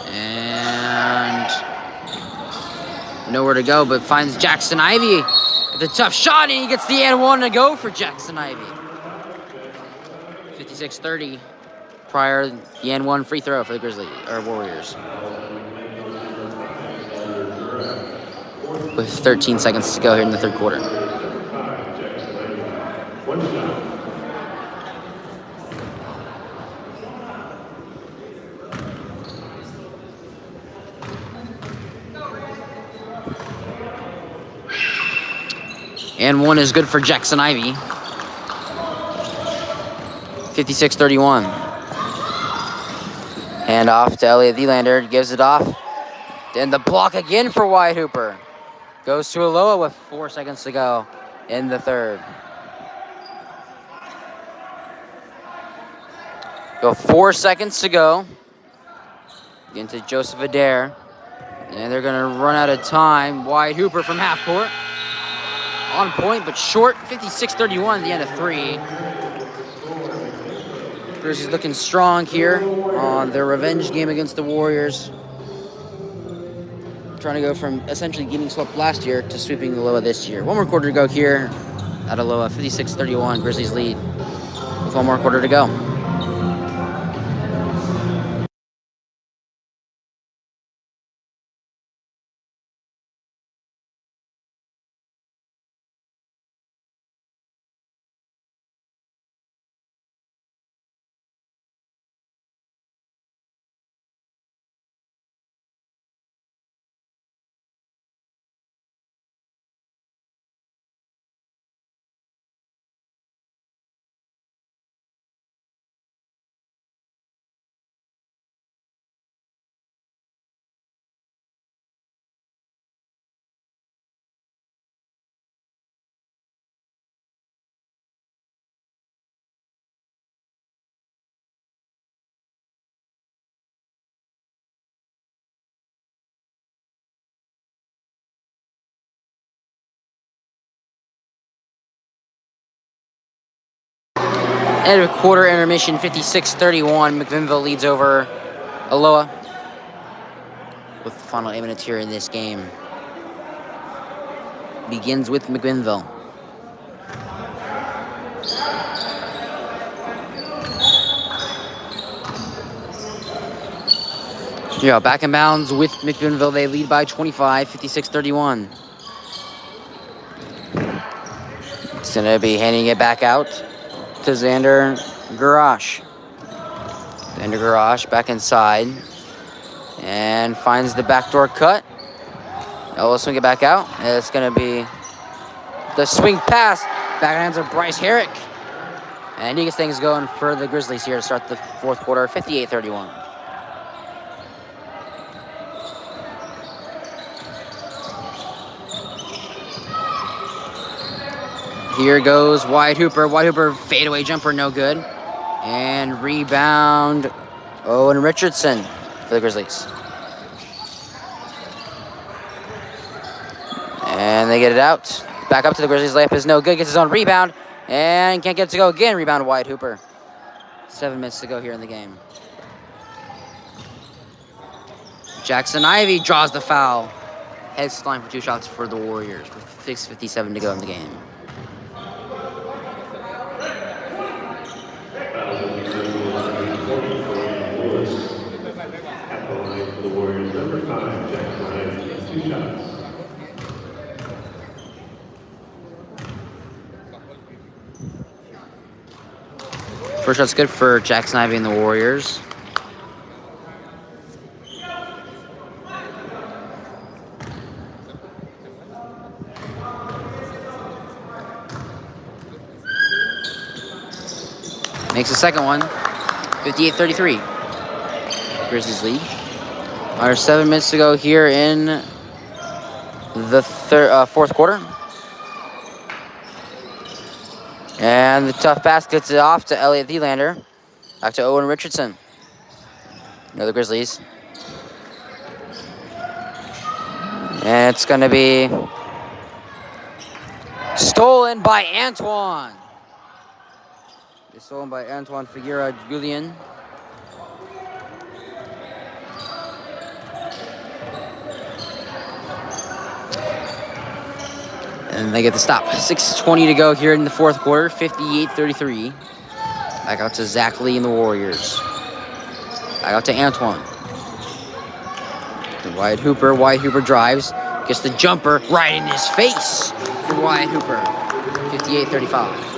And nowhere to go, but finds Jackson Ivey with a tough shot, and he gets the and one to go for Jackson Ivey. 56-30. Prior the and one free throw for the Warriors. With 13 seconds to go here in the third quarter. And one is good for Jackson Ivey. 56-31. Hand off to Elliot Vilander. Gives it off. Then the block again for Wyatt Hooper. Goes to Aloha with 4 seconds to go in the third. Go 4 seconds to go. Into Joseph Adair. And they're going to run out of time. Wyatt Hooper from half court. On point, but short. 56-31 at the end of three. Grizzlies looking strong here on their revenge game against the Warriors. Trying to go from essentially getting swept last year to sweeping Aloha this year. One more quarter to go here at Aloha. 56-31, Grizzlies lead with one more quarter to go. End of quarter intermission, 56-31. McMinnville leads over Aloha with the final 8 minutes here in this game. Begins with McMinnville. Yeah, back in bounds with McMinnville. They lead by 25, 56-31. It's going to be handing it back out to Xander Garage. Xander Garage back inside and finds the backdoor cut. We'll swing it back out. It's going to be the swing pass. Backhands of Bryce Herrick. And he gets things going for the Grizzlies here to start the fourth quarter, 58-31. Here goes Wyatt Hooper. Wyatt Hooper, fadeaway jumper, no good. And rebound, Owen Richardson for the Grizzlies. And they get it out. Back up to the Grizzlies. Layup is no good. Gets his own rebound. And can't get it to go again. Rebound, Wyatt Hooper. 7 minutes to go here in the game. Jackson Ivey draws the foul. Heads to the line for 2 shots for the Warriors with 6:57 to go in the game. The Warriors, number 5, Jackson Ivey, 2 shots. First shot's good for Jackson Ivey and the Warriors. Makes the second one, 58-33. Grizzlies lead. Under 7 minutes to go here in the fourth quarter. And the tough pass gets it off to Elliot Thielander. Back to Owen Richardson. Another Grizzlies. And it's going to be stolen by Antoine. It's stolen by Antoine Figueroa Julian. And they get the stop. 6:20 to go here in the fourth quarter. 58-33. Back out to Zach Lee and the Warriors. Back out to Antoine. To Wyatt Hooper. Wyatt Hooper drives. Gets the jumper right in his face for Wyatt Hooper. 58-35.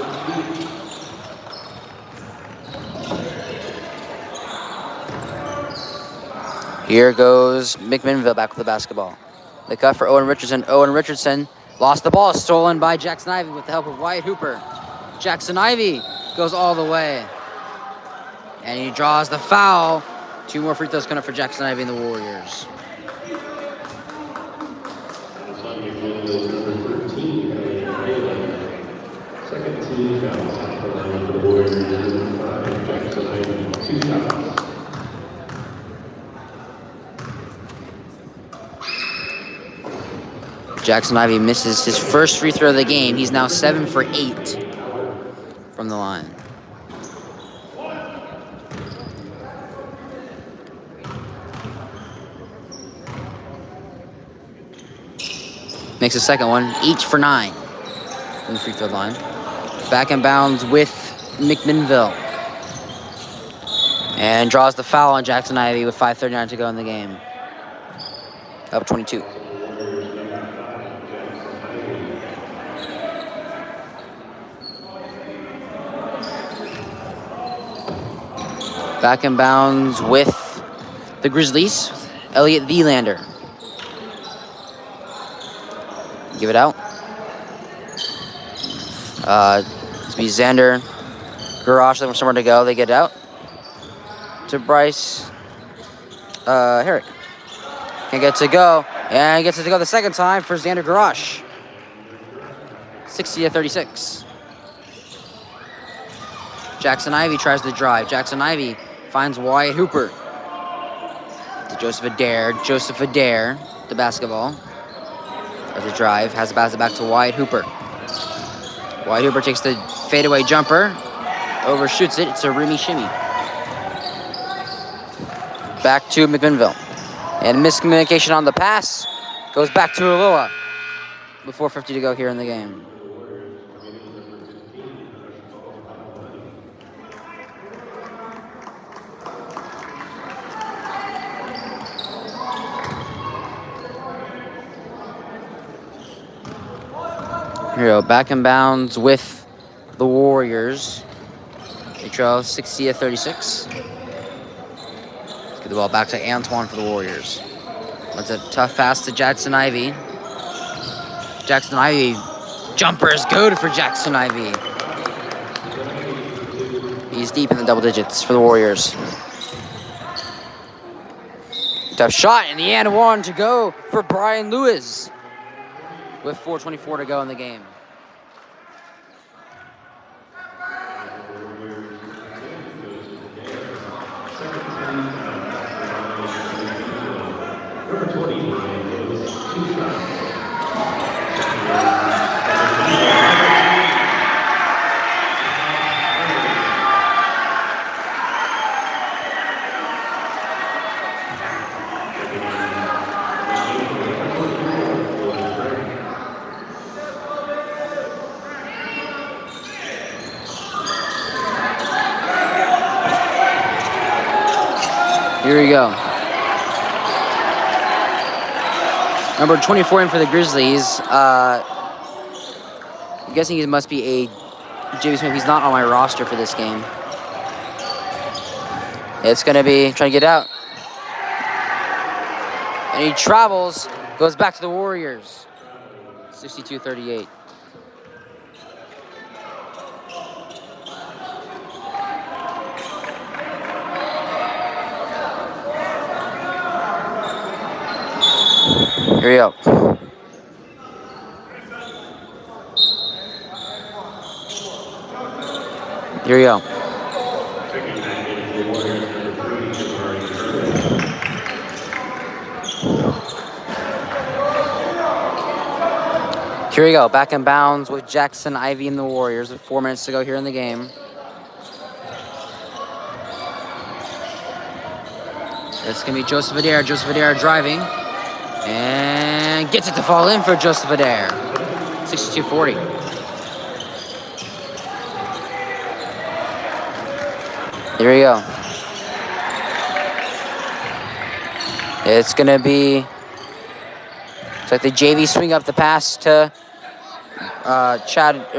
Here goes McMinnville back with the basketball. The cut for Owen Richardson. Owen Richardson lost the ball, stolen by Jackson Ivey with the help of Wyatt Hooper. Jackson Ivey goes all the way. And he draws the foul. 2 more free throws coming up for Jackson Ivey and the Warriors. Second team foul at the line for the Warriors, number 5, Jackson Ivey, 2 shots. Jackson Ivey misses his first free throw of the game. He's now 7 for 8 from the line. Makes the second one, 8 for 9 from the free throw line. Back in bounds with McMinnville. And draws the foul on Jackson Ivey with 5:39 to go in the game. Up 22. Back in bounds with the Grizzlies, Elliot Thielander. Give it out. It's be Xander Garage, looking for somewhere to go. They get it out to Bryce Herrick. Can't get it to go. And gets it to go the second time for Xander Garage. 60-36. Jackson Ivey tries to drive. Jackson Ivey finds Wyatt Hooper. To Joseph Adair. Joseph Adair, the basketball. As a drive, has the basket back to Wyatt Hooper. Wyatt Hooper takes the fadeaway jumper. overshoots it. It's a Remy shimmy. Back to McMinnville. And miscommunication on the pass. Goes back to Aloha. With 4:50 to go here in the game. Here we go, back in bounds with the Warriors. They trail 60-36. Get the ball back to Antoine for the Warriors. That's a tough pass to Jackson Ivey. Jackson Ivey, jumper is good for Jackson Ivey. He's deep in the double digits for the Warriors. Tough shot in the end, one to go for Brian Lewis. With 4:24 to go in the game. Number 20, two shots. Here we go. Number 24 in for the Grizzlies. I'm guessing he must be a James Smith. He's not on my roster for this game. It's going to be trying to get out. And he travels, goes back to the Warriors. 62-38. Here we go. Here we go. Here we go. Back in bounds with Jackson Ivey and the Warriors with 4 minutes to go here in the game. It's going to be Joseph Adair. Joseph Adair driving. And gets it to fall in for Joseph Adair. 62-40. Here we go. It's going to be... It's like the JV swing up the pass to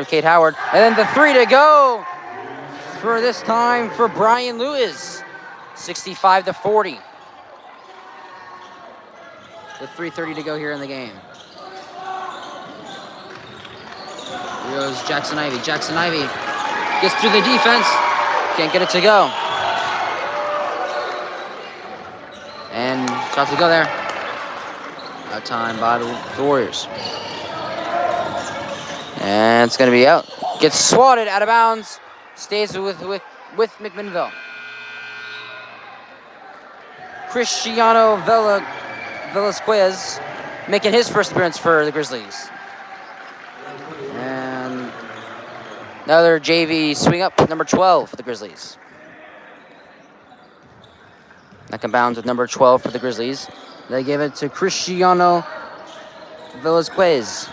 Cade Howard. And then the three to go for this time for Brian Lewis. 65-40. With 3:30 to go here in the game. Here goes Jackson Ivey. Jackson Ivey gets through the defense. Can't get it to go. And shot to go there. Out time by the Warriors. And it's going to be out. Gets swatted out of bounds. Stays with McMinnville. Cristiano Velasquez making his first appearance for the Grizzlies. And another JV swing up, number 12 for the Grizzlies. That combines with number 12 for the Grizzlies. They give it to Cristiano Velasquez.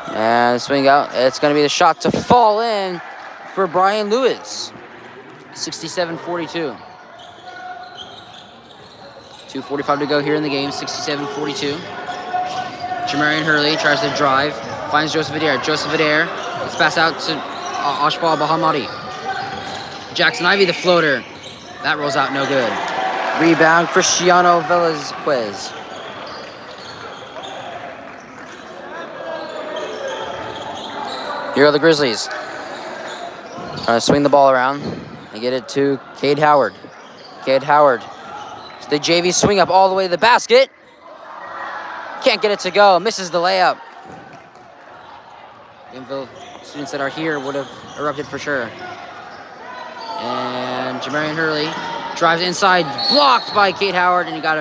And swing out. It's going to be the shot to fall in for Brian Lewis. 67-42. 2:45 to go here in the game. 67-42. Jamarian Hurley tries to drive. Finds Joseph Adair. Joseph Adair. Let's pass out to Ashbal Bahamadi. Jackson Ivey, the floater. That rolls out no good. Rebound, Cristiano Velasquez. Here are the Grizzlies. Trying to swing the ball around. They get it to Cade Howard. Cade Howard. The JV swing up all the way to the basket. Can't get it to go. Misses the layup. McMinnville students that are here would have erupted for sure. And Jamarian Hurley drives inside, blocked by Cade Howard, and he got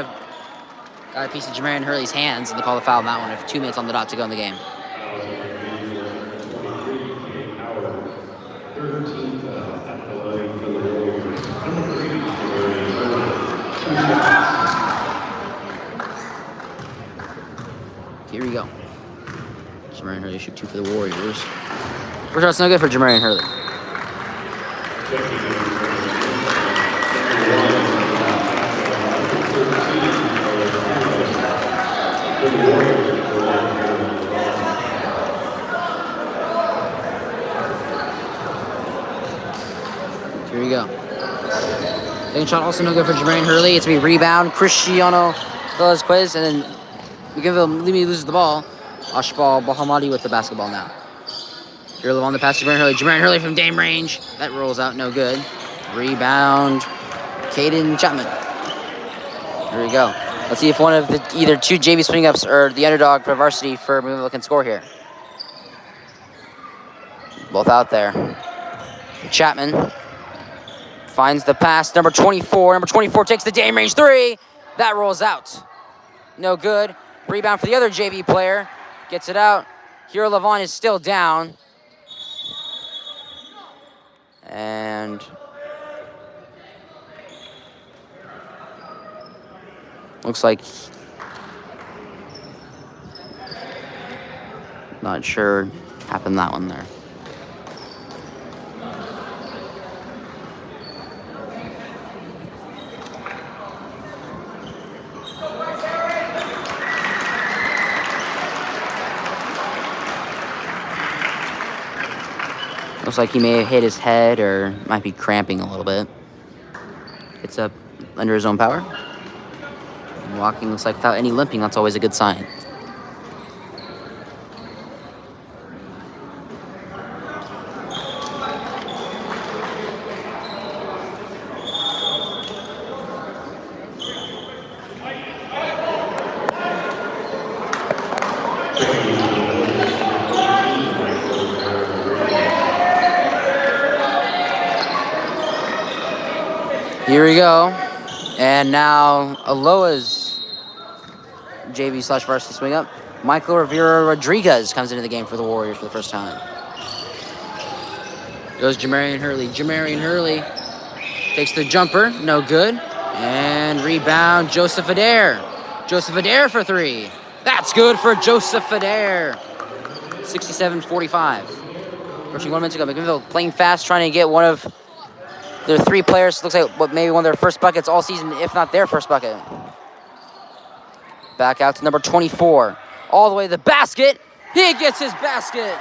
a piece of Jamarian Hurley's hands, and they call the foul on that one with 2 minutes on the dot to go in the game. for the Warriors. First shot's no good for Jamarian Hurley. Here we go. Second shot also no good for Jamarian Hurley. It's going to be rebound. Cristiano Velazquez, and then McMinnville loses the ball. Ashbal Bahamadi with the basketball now. You're on the pass to Jamarian Hurley. Jamarian Hurley from Dame range. That rolls out, no good. Rebound, Caden Chapman. Here we go. Let's see if one of the either two JV swing ups or the underdog for varsity for McMinnville can score here. Both out there. Chapman finds the pass. Number 24. Number 24 takes the Dame range three. That rolls out. No good. Rebound for the other JV player. Gets it out. Hero Levon is still down. And looks like not sure happened that one there. Looks like he may have hit his head or might be cramping a little bit. Gets up under his own power. Walking looks like without any limping. That's always a good sign. Here we go. And now Aloha's JV / varsity swing up. Michael Rivera Rodriguez comes into the game for the Warriors for the first time. Goes Jamarian Hurley. Jamarian Hurley takes the jumper. No good. And rebound, Joseph Adair. Joseph Adair for three. That's good for Joseph Adair. 67-45. Approaching 1 minute to go. McMinnville playing fast, trying to get one of their three players. Looks like maybe one of their first buckets all season, if not their first bucket. Back out to number 24. All the way to the basket. He gets his basket.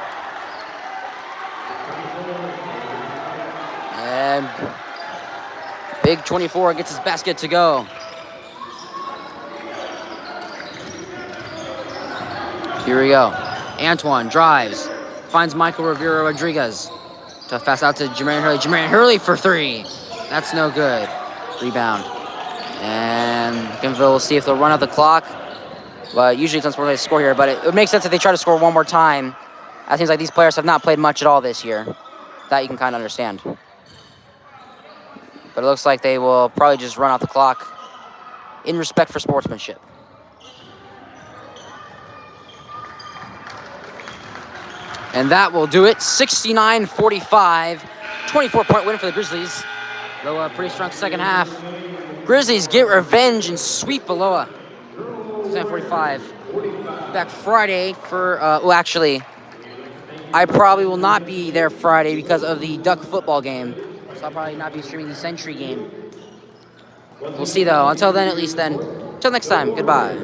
And big 24 gets his basket to go. Here we go. Antoine drives. Finds Michael Rivera Rodriguez. Tough pass out to Jamarian Hurley. Jamarian Hurley for three. That's no good. Rebound. And McMinnville will see if they'll run out the clock. But usually it's unsportsmanlike to score here. But it would make sense if they try to score one more time. It seems like these players have not played much at all this year. That you can kind of understand. But it looks like they will probably just run out the clock in respect for sportsmanship. And that will do it. 69-45. 24-point win for the Grizzlies. Aloha, pretty strong second half. Grizzlies get revenge and sweep Aloha. 69-45. Back Friday for, well, actually, I probably will not be there Friday because of the Duck football game. So I'll probably not be streaming the Century game. We'll see, though. Until then, at least then. Until next time, goodbye.